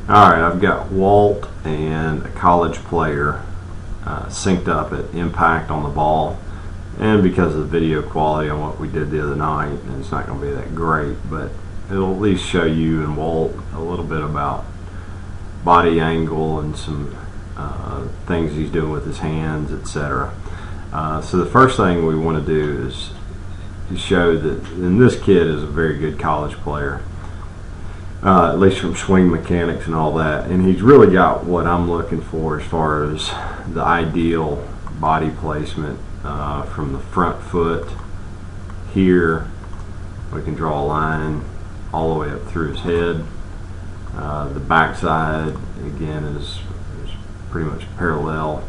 Alright, I've got Walt and a college player synced up at impact on the ball, and because of the video quality on what we did the other night, and it's not going to be that great, but it'll at least show you and Walt a little bit about body angle and some things he's doing with his hands, etc. So the first thing we want to do is show that, and this kid is a very good college player, at least from swing mechanics and all that, and he's really got what I'm looking for as far as the ideal body placement. From the front foot here, we can draw a line all the way up through his head. The backside again is pretty much parallel.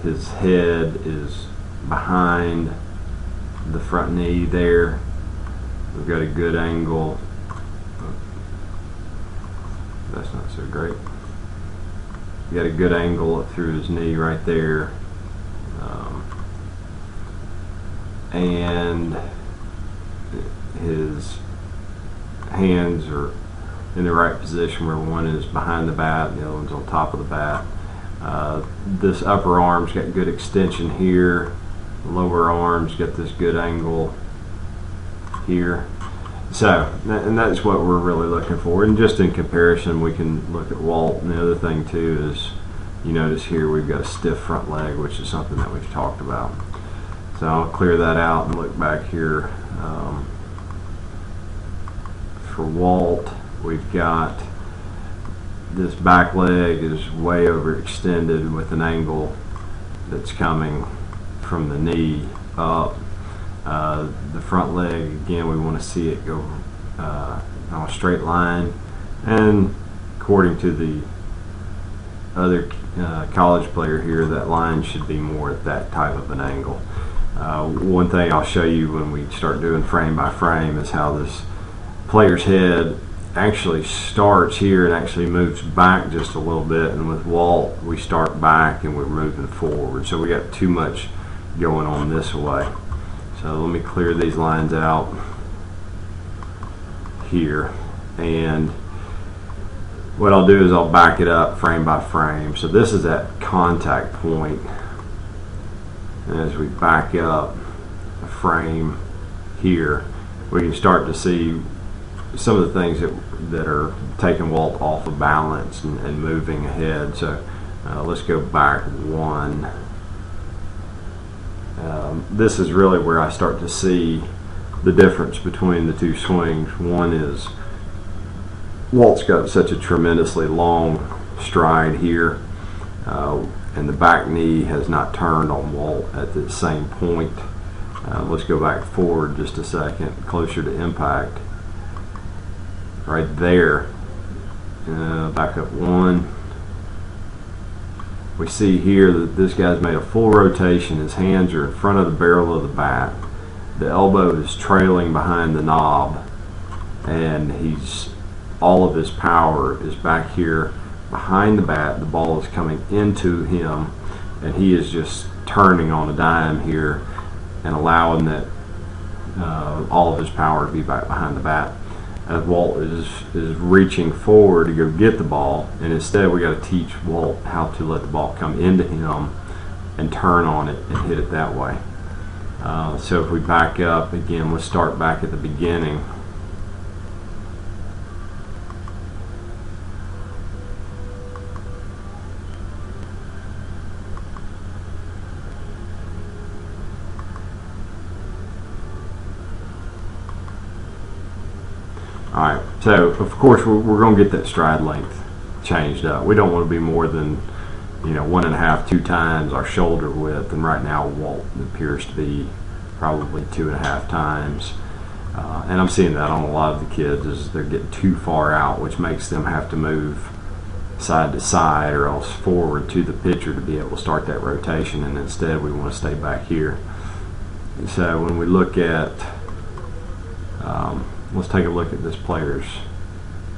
His head is behind the front knee there. We've got a good angle. That's not so great. We got a good angle up through his knee right there. And his hands are in the right position, where one is behind the bat and the other one's on top of the bat. This upper arm's got good extension here. The lower arm's got this good angle here. So, and that's what we're really looking for. And just in comparison, we can look at Walt. And the other thing too is, you notice here we've got a stiff front leg, which is something that we've talked about. So I'll clear that out and look back here. For Walt, we've got this back leg is way overextended with an angle that's coming from the knee up. The front leg, again, we want to see it go on a straight line, and according to the other college player here, that line should be more at that type of an angle. One thing I'll show you when we start doing frame by frame is how this player's head actually starts here and actually moves back just a little bit, and with Walt we start back and we're moving forward, so we got too much going on this way. So let me clear these lines out here, and what I'll do is I'll back it up frame by frame. So this is that contact point, and as we back up a frame here, we can start to see some of the things that are taking Walt off of balance and moving ahead. So let's go back one. This is really where I start to see the difference between the two swings. One is Walt's got such a tremendously long stride here, and the back knee has not turned on Walt at the same point. Let's go back forward just a second, closer to impact. Right there, back up one. We see here that this guy's made a full rotation. His hands are in front of the barrel of the bat. The elbow is trailing behind the knob, and all of his power is back here behind the bat. The ball is coming into him, and he is just turning on a dime here and allowing that all of his power to be back behind the bat. As Walt is reaching forward to go get the ball, and instead we got to teach Walt how to let the ball come into him and turn on it and hit it that way. So if we back up again, let's start back at the beginning. Alright, so of course we're going to get that stride length changed up. We don't want to be more than 1.5, 2 times our shoulder width, and right now Walt appears to be probably 2.5 times. And I'm seeing that on a lot of the kids, is they're getting too far out, which makes them have to move side to side or else forward to the pitcher to be able to start that rotation, and instead we want to stay back here. So when we look at let's take a look at this player's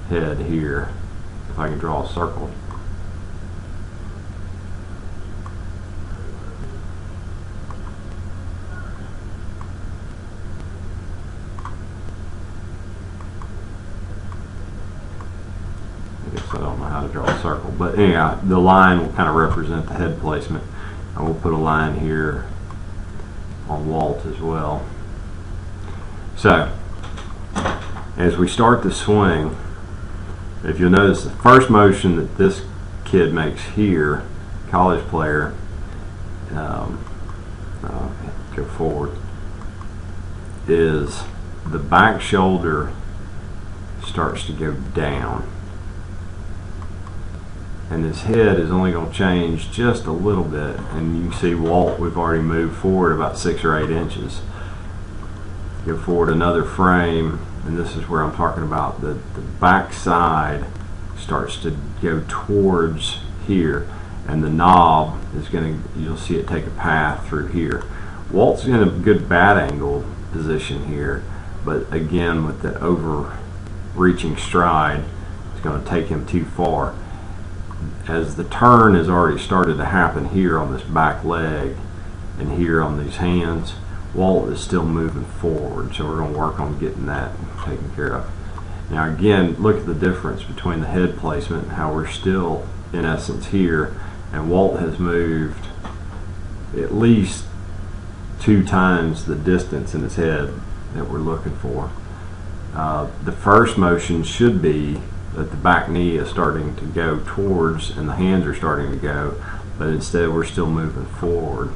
head here. If I can draw a circle. I don't know how to draw a circle. But anyhow, the line will kind of represent the head placement. I will put a line here on Walt as well. So, as we start the swing, if you'll notice the first motion that this kid makes here, college player, go forward, is the back shoulder starts to go down. And his head is only going to change just a little bit. And you can see Walt, we've already moved forward about 6 or 8 inches. Go forward another frame, and this is where I'm talking about the back side starts to go towards here, and the knob is going to, you'll see it take a path through here. Walt's in a good bat angle position here, but again, with the overreaching stride, it's going to take him too far. As the turn has already started to happen here on this back leg and here on these hands, Walt is still moving forward, so we're going to work on getting that taken care of. Now again, look at the difference between the head placement and how we're still in essence here, and Walt has moved at least 2 times the distance in his head that we're looking for. The first motion should be that the back knee is starting to go towards and the hands are starting to go, but instead we're still moving forward.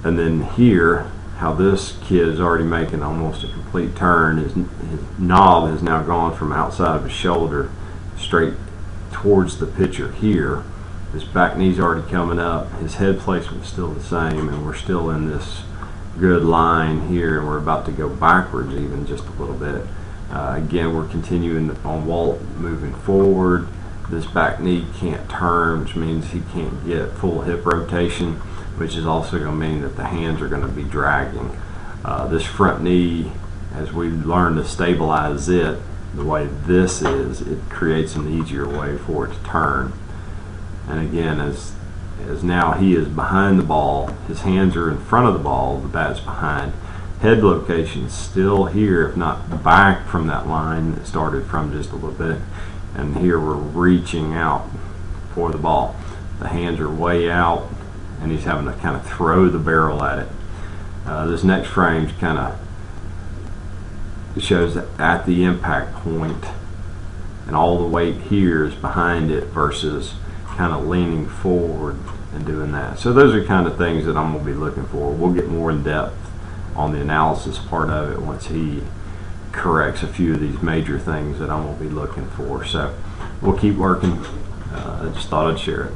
And then here, how this kid is already making almost a complete turn, his knob has now gone from outside of his shoulder straight towards the pitcher here. His back knee's already coming up, his head placement is still the same, and we're still in this good line here, and we're about to go backwards even just a little bit. Again, we're continuing on Walt moving forward. This back knee can't turn, which means he can't get full hip rotation, which is also going to mean that the hands are going to be dragging. This front knee, as we learn to stabilize it the way this is, it creates an easier way for it to turn. And again, as now he is behind the ball, his hands are in front of the ball, the bat's behind. Head location is still here, if not back from that line that started from just a little bit. And here we're reaching out for the ball. The hands are way out, and he's having to kind of throw the barrel at it. This next frame kind of shows that at the impact point, and all the weight here is behind it versus kind of leaning forward and doing that. So those are kind of things that I'm going to be looking for. We'll get more in depth on the analysis part of it once he corrects a few of these major things that I'm going to be looking for. So we'll keep working. I just thought I'd share it.